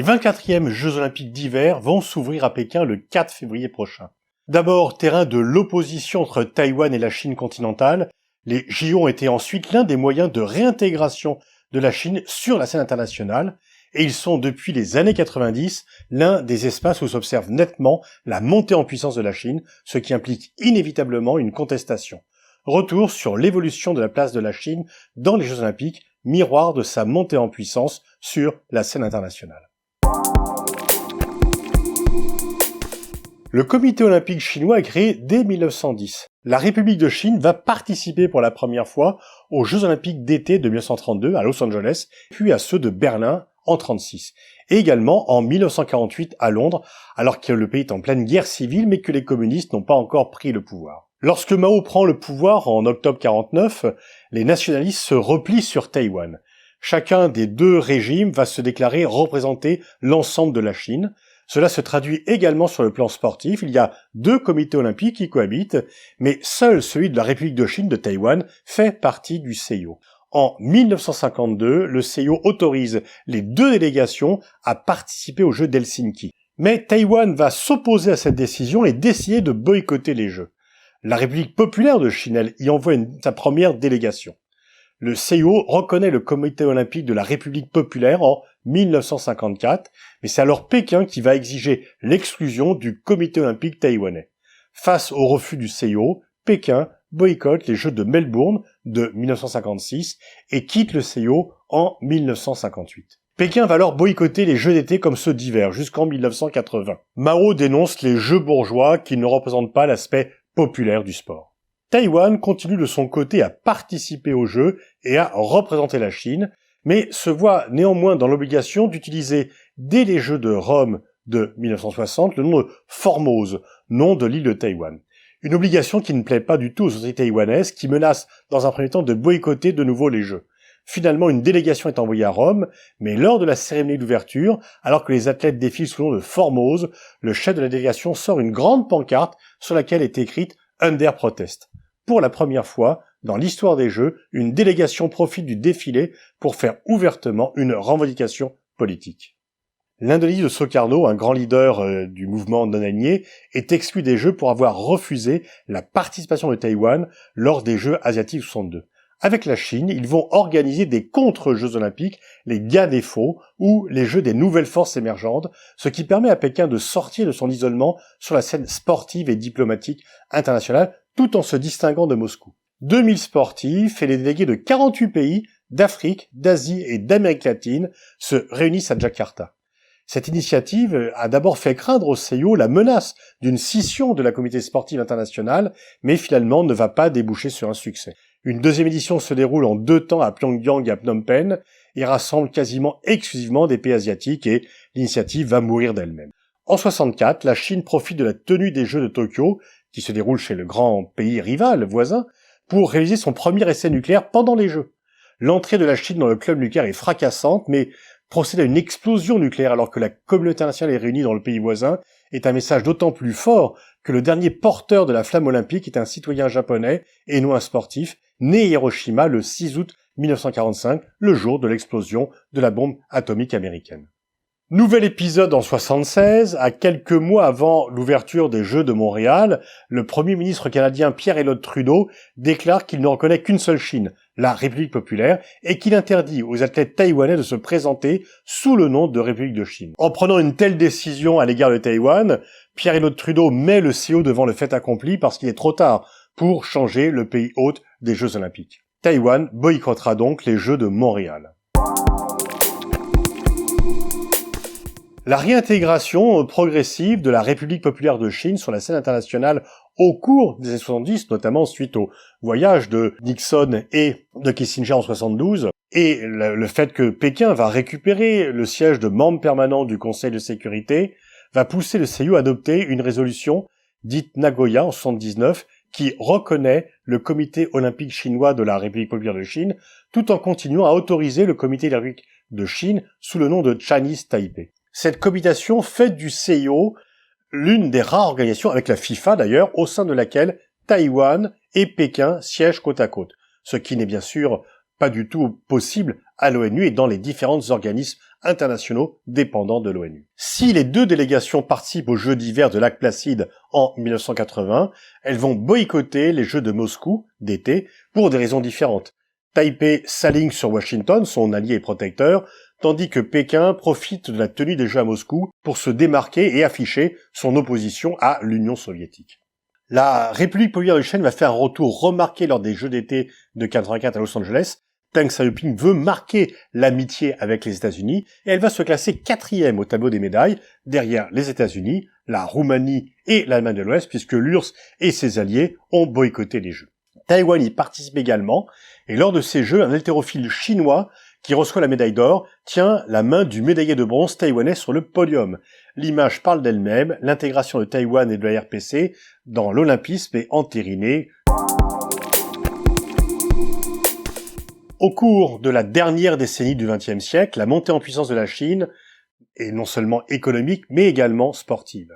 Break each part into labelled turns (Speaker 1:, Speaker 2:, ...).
Speaker 1: Les 24e Jeux Olympiques d'hiver vont s'ouvrir à Pékin le 4 février prochain. D'abord, terrain de l'opposition entre Taïwan et la Chine continentale, les JO ont été ensuite l'un des moyens de réintégration de la Chine sur la scène internationale, et ils sont depuis les années 90 l'un des espaces où s'observe nettement la montée en puissance de la Chine, ce qui implique inévitablement une contestation. Retour sur l'évolution de la place de la Chine dans les Jeux Olympiques, miroir de sa montée en puissance sur la scène internationale. Le comité olympique chinois est créé dès 1910. La République de Chine va participer pour la première fois aux Jeux olympiques d'été de 1932 à Los Angeles, puis à ceux de Berlin en 1936, et également en 1948 à Londres, alors que le pays est en pleine guerre civile mais que les communistes n'ont pas encore pris le pouvoir. Lorsque Mao prend le pouvoir en octobre 1949, les nationalistes se replient sur Taïwan. Chacun des deux régimes va se déclarer représenter l'ensemble de la Chine. Cela se traduit également sur le plan sportif. Il y a deux comités olympiques qui cohabitent, mais seul celui de la République de Chine de Taïwan fait partie du CIO. En 1952, le CIO autorise les deux délégations à participer aux Jeux d'Helsinki. Mais Taïwan va s'opposer à cette décision et décider de boycotter les Jeux. La République populaire de Chine, elle, y envoie sa première délégation. Le CIO reconnaît le comité olympique de la République populaire en 1954, mais c'est alors Pékin qui va exiger l'exclusion du comité olympique taïwanais. Face au refus du CIO, Pékin boycotte les Jeux de Melbourne de 1956 et quitte le CIO en 1958. Pékin va alors boycotter les Jeux d'été comme ceux d'hiver jusqu'en 1980. Mao dénonce les Jeux bourgeois qui ne représentent pas l'aspect populaire du sport. Taïwan continue de son côté à participer aux Jeux et à représenter la Chine, mais se voit néanmoins dans l'obligation d'utiliser dès les Jeux de Rome de 1960 le nom de Formose, nom de l'île de Taïwan. Une obligation qui ne plaît pas du tout aux autorités taïwanaises qui menacent dans un premier temps de boycotter de nouveau les Jeux. Finalement, une délégation est envoyée à Rome, mais lors de la cérémonie d'ouverture, alors que les athlètes défilent sous le nom de Formose, le chef de la délégation sort une grande pancarte sur laquelle est écrite « Under Protest ». Pour la première fois, dans l'histoire des Jeux, une délégation profite du défilé pour faire ouvertement une revendication politique. L'Indonésie de Sukarno, un grand leader du mouvement non-aligné, est exclu des Jeux pour avoir refusé la participation de Taïwan lors des Jeux asiatiques 62. Avec la Chine, ils vont organiser des contre-Jeux olympiques, les Ganefo, ou les Jeux des nouvelles forces émergentes, ce qui permet à Pékin de sortir de son isolement sur la scène sportive et diplomatique internationale, tout en se distinguant de Moscou. 2000 sportifs et les délégués de 48 pays d'Afrique, d'Asie et d'Amérique latine se réunissent à Jakarta. Cette initiative a d'abord fait craindre au CIO la menace d'une scission de la communauté sportive internationale, mais finalement ne va pas déboucher sur un succès. Une deuxième édition se déroule en 2 temps à Pyongyang et à Phnom Penh et rassemble quasiment exclusivement des pays asiatiques et l'initiative va mourir d'elle-même. En 64, la Chine profite de la tenue des Jeux de Tokyo, qui se déroule chez le grand pays rival, voisin, pour réaliser son premier essai nucléaire pendant les Jeux. L'entrée de la Chine dans le club nucléaire est fracassante, mais procède à une explosion nucléaire alors que la communauté internationale est réunie dans le pays voisin est un message d'autant plus fort que le dernier porteur de la flamme olympique est un citoyen japonais et non un sportif, né à Hiroshima le 6 août 1945, le jour de l'explosion de la bombe atomique américaine. Nouvel épisode en 76, à quelques mois avant l'ouverture des Jeux de Montréal, le Premier ministre canadien Pierre-Éliott Trudeau déclare qu'il ne reconnaît qu'une seule Chine, la République populaire, et qu'il interdit aux athlètes taïwanais de se présenter sous le nom de République de Chine. En prenant une telle décision à l'égard de Taïwan, Pierre-Éliott Trudeau met le CIO devant le fait accompli parce qu'il est trop tard pour changer le pays hôte des Jeux Olympiques. Taïwan boycottera donc les Jeux de Montréal. La réintégration progressive de la République populaire de Chine sur la scène internationale au cours des années 70, notamment suite au voyage de Nixon et de Kissinger en 72, et le fait que Pékin va récupérer le siège de membre permanent du Conseil de sécurité, va pousser le CIO à adopter une résolution dite Nagoya en 79 qui reconnaît le comité olympique chinois de la République populaire de Chine, tout en continuant à autoriser le comité de la République de Chine sous le nom de Chinese Taipei. Cette cohabitation fait du CIO l'une des rares organisations, avec la FIFA d'ailleurs, au sein de laquelle Taïwan et Pékin siègent côte à côte. Ce qui n'est bien sûr pas du tout possible à l'ONU et dans les différents organismes internationaux dépendants de l'ONU. Si les deux délégations participent aux Jeux d'hiver de Lac Placide en 1980, elles vont boycotter les Jeux de Moscou d'été pour des raisons différentes. Taipei s'aligne sur Washington, son allié et protecteur, tandis que Pékin profite de la tenue des Jeux à Moscou pour se démarquer et afficher son opposition à l'Union soviétique. La République populaire de Chine va faire un retour remarqué lors des Jeux d'été de 84 à Los Angeles. Deng Xiaoping veut marquer l'amitié avec les États-Unis et elle va se classer 4e au tableau des médailles, derrière les États-Unis, la Roumanie et l'Allemagne de l'Ouest, puisque l'URSS et ses alliés ont boycotté les Jeux. Taïwan y participe également, et lors de ces Jeux, un haltérophile chinois qui reçoit la médaille d'or tient la main du médaillé de bronze taïwanais sur le podium. L'image parle d'elle-même, l'intégration de Taïwan et de la RPC dans l'olympisme est entérinée. Au cours de la dernière décennie du XXe siècle, la montée en puissance de la Chine est non seulement économique, mais également sportive.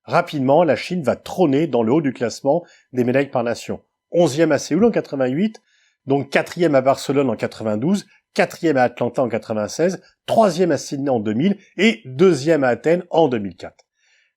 Speaker 1: Rapidement, la Chine va trôner dans le haut du classement des médailles par nation. 11e à Séoul en 88, donc 4e à Barcelone en 92, 4e à Atlanta en 96, 3e à Sydney en 2000 et 2e à Athènes en 2004.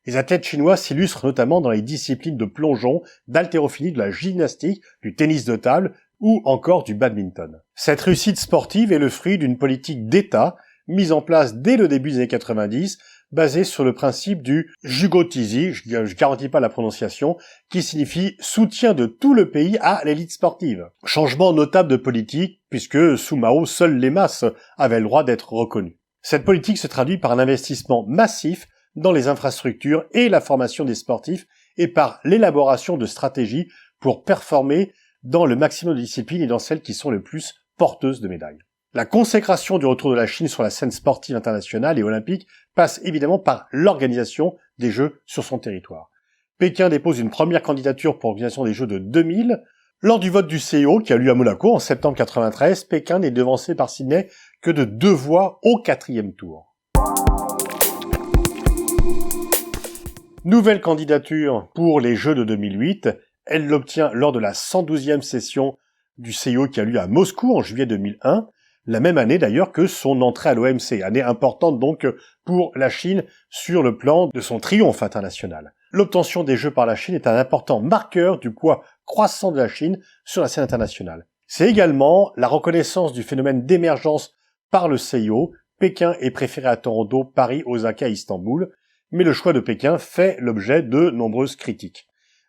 Speaker 1: Les athlètes chinois s'illustrent notamment dans les disciplines de plongeon, d'haltérophilie, de la gymnastique, du tennis de table ou encore du badminton. Cette réussite sportive est le fruit d'une politique d'État mise en place dès le début des années 90, basée sur le principe du Jugotizi, je garantis pas la prononciation, qui signifie soutien de tout le pays à l'élite sportive. Changement notable de politique, puisque sous Mao, seules les masses avaient le droit d'être reconnues. Cette politique se traduit par un investissement massif dans les infrastructures et la formation des sportifs et par l'élaboration de stratégies pour performer dans le maximum de disciplines et dans celles qui sont les plus porteuses de médailles. La consécration du retour de la Chine sur la scène sportive internationale et olympique passe évidemment par l'organisation des Jeux sur son territoire. Pékin dépose une première candidature pour l'organisation des Jeux de 2000. Lors du vote du CIO qui a lieu à Monaco en septembre 93, Pékin n'est devancé par Sydney que de 2 voix au 4e tour. Nouvelle candidature pour les Jeux de 2008. Elle l'obtient lors de la 112e session du CIO qui a lieu à Moscou en juillet 2001. La même année d'ailleurs que son entrée à l'OMC, année importante donc pour la Chine sur le plan de son triomphe international. L'obtention des Jeux par la Chine est un important marqueur du poids croissant de la Chine sur la scène internationale. C'est également la reconnaissance du phénomène d'émergence par le CIO. Pékin est préféré à Toronto, Paris, Osaka et Istanbul, mais le choix de Pékin fait l'objet de nombreuses critiques.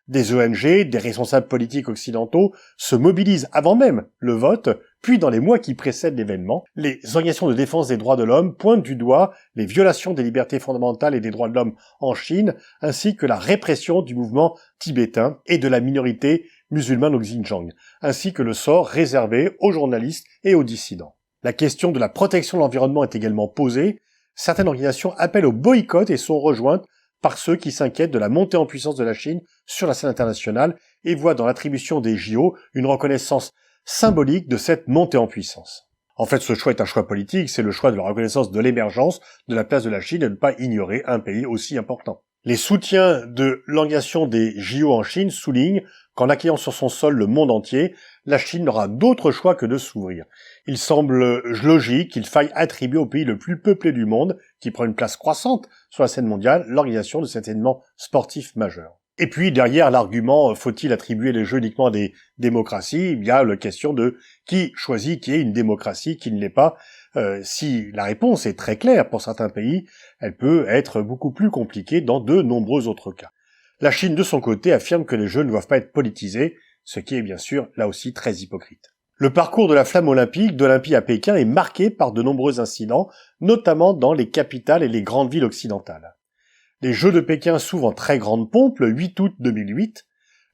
Speaker 1: Des ONG, des responsables politiques occidentaux se mobilisent avant même le vote, puis dans les mois qui précèdent l'événement. Les organisations de défense des droits de l'homme pointent du doigt les violations des libertés fondamentales et des droits de l'homme en Chine, ainsi que la répression du mouvement tibétain et de la minorité musulmane au Xinjiang, ainsi que le sort réservé aux journalistes et aux dissidents. La question de la protection de l'environnement est également posée. Certaines organisations appellent au boycott et sont rejointes par ceux qui s'inquiètent de la montée en puissance de la Chine sur la scène internationale et voient dans l'attribution des JO une reconnaissance symbolique de cette montée en puissance. En fait, ce choix est un choix politique, c'est le choix de la reconnaissance de l'émergence de la place de la Chine et de ne pas ignorer un pays aussi important. Les soutiens de l'organisation des JO en Chine soulignent qu'en accueillant sur son sol le monde entier, la Chine n'aura d'autre choix que de s'ouvrir. Il semble logique qu'il faille attribuer au pays le plus peuplé du monde, qui prend une place croissante sur la scène mondiale, l'organisation de cet événement sportif majeur. Et puis, derrière l'argument, faut-il attribuer les Jeux uniquement à des démocraties, il y a la question de qui choisit qui est une démocratie, qui ne l'est pas. Si la réponse est très claire pour certains pays, elle peut être beaucoup plus compliquée dans de nombreux autres cas. La Chine, de son côté, affirme que les Jeux ne doivent pas être politisés, ce qui est bien sûr, là aussi, très hypocrite. Le parcours de la flamme olympique d'Olympie à Pékin est marqué par de nombreux incidents, notamment dans les capitales et les grandes villes occidentales. Les Jeux de Pékin s'ouvrent en très grande pompe le 8 août 2008.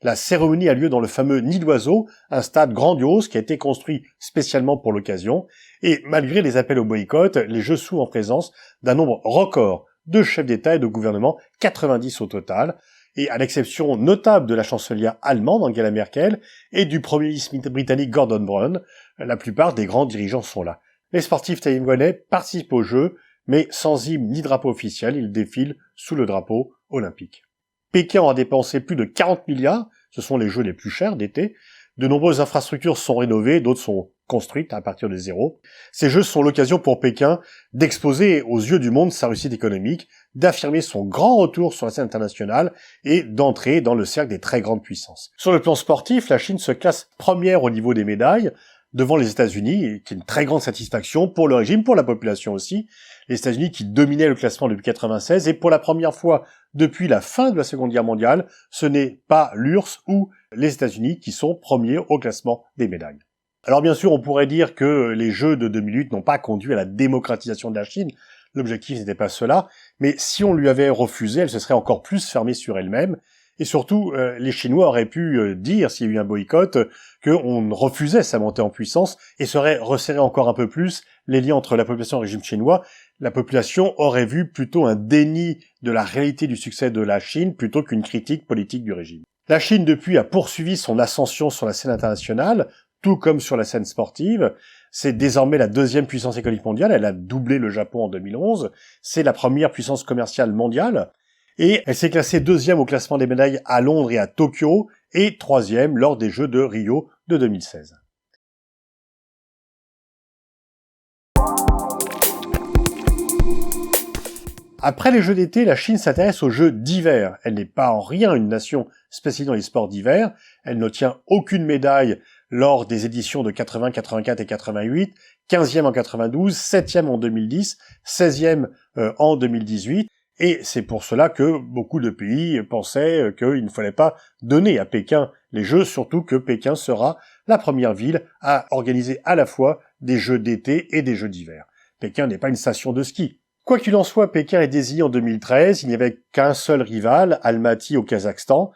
Speaker 1: La cérémonie a lieu dans le fameux Nid d'Oiseau, un stade grandiose qui a été construit spécialement pour l'occasion, et malgré les appels au boycott, les Jeux s'ouvrent en présence d'un nombre record de chefs d'État et de gouvernement, 90 au total, et à l'exception notable de la chancelière allemande Angela Merkel et du premier ministre britannique Gordon Brown, la plupart des grands dirigeants sont là. Les sportifs taïwanais participent aux Jeux, mais sans hymne ni drapeau officiel, ils défilent sous le drapeau olympique. Pékin aura dépensé plus de 40 milliards, ce sont les Jeux les plus chers d'été, de nombreuses infrastructures sont rénovées, d'autres sont construite à partir de zéro. Ces Jeux sont l'occasion pour Pékin d'exposer aux yeux du monde sa réussite économique, d'affirmer son grand retour sur la scène internationale et d'entrer dans le cercle des très grandes puissances. Sur le plan sportif, la Chine se classe première au niveau des médailles, devant les États-Unis, qui est une très grande satisfaction pour le régime, pour la population aussi. Les États-Unis qui dominaient le classement depuis 1996, et pour la première fois depuis la fin de la Seconde Guerre mondiale, ce n'est pas l'URSS ou les États-Unis qui sont premiers au classement des médailles. Alors bien sûr, on pourrait dire que les Jeux de 2008 n'ont pas conduit à la démocratisation de la Chine. L'objectif n'était pas cela, mais si on lui avait refusé, elle se serait encore plus fermée sur elle-même. Et surtout, les Chinois auraient pu dire, s'il y a eu un boycott, qu'on refusait sa montée en puissance et serait resserré encore un peu plus les liens entre la population et le régime chinois. La population aurait vu plutôt un déni de la réalité du succès de la Chine plutôt qu'une critique politique du régime. La Chine, depuis, a poursuivi son ascension sur la scène internationale, tout comme sur la scène sportive. C'est désormais la deuxième puissance économique mondiale. Elle a doublé le Japon en 2011. C'est la première puissance commerciale mondiale. Et elle s'est classée deuxième au classement des médailles à Londres et à Tokyo, et troisième lors des Jeux de Rio de 2016. Après les Jeux d'été, la Chine s'intéresse aux Jeux d'hiver. Elle n'est pas en rien une nation spécialisée dans les sports d'hiver. Elle n'obtient aucune médaille lors des éditions de 80, 84 et 88, 15e en 92, 7e en 2010, 16e en 2018. Et c'est pour cela que beaucoup de pays pensaient qu'il ne fallait pas donner à Pékin les Jeux, surtout que Pékin sera la première ville à organiser à la fois des Jeux d'été et des Jeux d'hiver. Pékin n'est pas une station de ski. Quoi qu'il en soit, Pékin est désigné en 2013, il n'y avait qu'un seul rival, Almaty au Kazakhstan,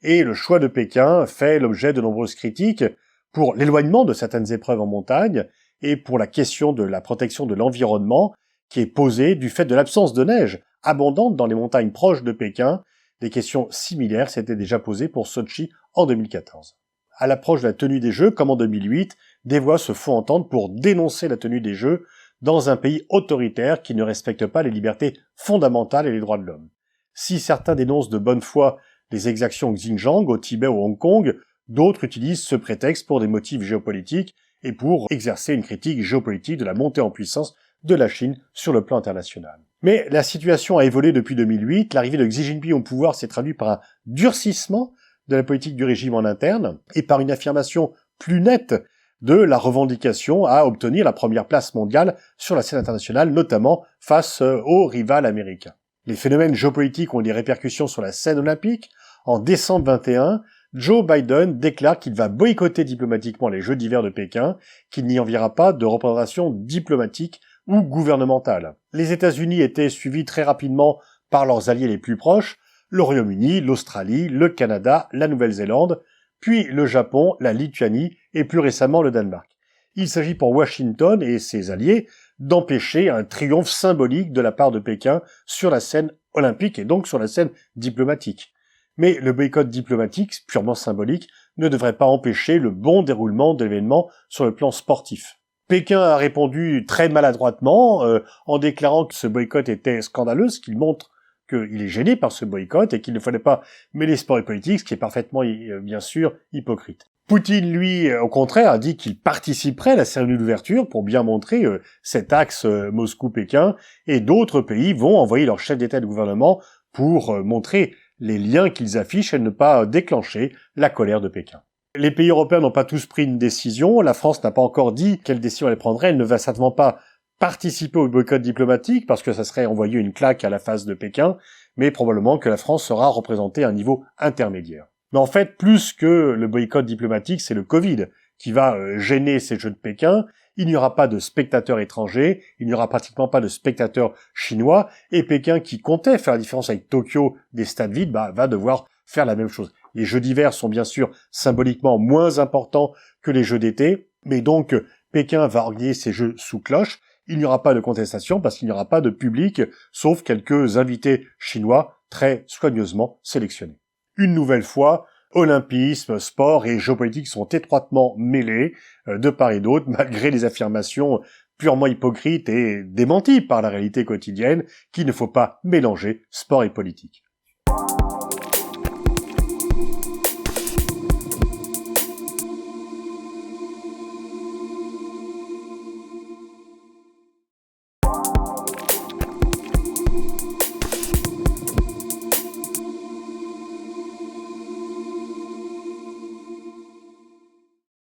Speaker 1: et le choix de Pékin fait l'objet de nombreuses critiques pour l'éloignement de certaines épreuves en montagne et pour la question de la protection de l'environnement qui est posée du fait de l'absence de neige abondante dans les montagnes proches de Pékin. Des questions similaires s'étaient déjà posées pour Sotchi en 2014. À l'approche de la tenue des Jeux, comme en 2008, des voix se font entendre pour dénoncer la tenue des Jeux dans un pays autoritaire qui ne respecte pas les libertés fondamentales et les droits de l'homme. Si certains dénoncent de bonne foi les exactions au Xinjiang, au Tibet ou au Hong Kong, d'autres utilisent ce prétexte pour des motifs géopolitiques et pour exercer une critique géopolitique de la montée en puissance de la Chine sur le plan international. Mais la situation a évolué depuis 2008, l'arrivée de Xi Jinping au pouvoir s'est traduite par un durcissement de la politique du régime en interne et par une affirmation plus nette de la revendication à obtenir la première place mondiale sur la scène internationale, notamment face aux rivales américains. Les phénomènes géopolitiques ont des répercussions sur la scène olympique. En décembre 21, Joe Biden déclare qu'il va boycotter diplomatiquement les Jeux d'hiver de Pékin, qu'il n'y enverra pas de représentation diplomatique ou gouvernementale. Les États-Unis étaient suivis très rapidement par leurs alliés les plus proches, le Royaume-Uni, l'Australie, le Canada, la Nouvelle-Zélande, puis le Japon, la Lituanie et plus récemment le Danemark. Il s'agit pour Washington et ses alliés d'empêcher un triomphe symbolique de la part de Pékin sur la scène olympique et donc sur la scène diplomatique. Mais le boycott diplomatique, purement symbolique, ne devrait pas empêcher le bon déroulement de l'événement sur le plan sportif. Pékin a répondu très maladroitement en déclarant que ce boycott était scandaleux, ce qui montre qu'il est gêné par ce boycott et qu'il ne fallait pas mêler sport et politique, ce qui est parfaitement, bien sûr, hypocrite. Poutine, lui, au contraire, a dit qu'il participerait à la cérémonie d'ouverture pour bien montrer cet axe Moscou-Pékin, et d'autres pays vont envoyer leur chef d'État et de gouvernement pour montrer les liens qu'ils affichent et ne pas déclencher la colère de Pékin. Les pays européens n'ont pas tous pris une décision, la France n'a pas encore dit quelle décision elle prendrait, elle ne va certainement pas participer au boycott diplomatique parce que ça serait envoyer une claque à la face de Pékin, mais probablement que la France sera représentée à un niveau intermédiaire. Mais en fait, plus que le boycott diplomatique, c'est le Covid qui va gêner ces Jeux de Pékin. Il n'y aura pas de spectateurs étrangers, il n'y aura pratiquement pas de spectateurs chinois, et Pékin, qui comptait faire la différence avec Tokyo des stades vides, va devoir faire la même chose. Les Jeux d'hiver sont bien sûr symboliquement moins importants que les Jeux d'été, mais donc Pékin va organiser ces Jeux sous cloche. Il n'y aura pas de contestation parce qu'il n'y aura pas de public, sauf quelques invités chinois très soigneusement sélectionnés. Une nouvelle fois, olympisme, sport et géopolitique sont étroitement mêlés de part et d'autre, malgré les affirmations purement hypocrites et démenties par la réalité quotidienne qu'il ne faut pas mélanger sport et politique.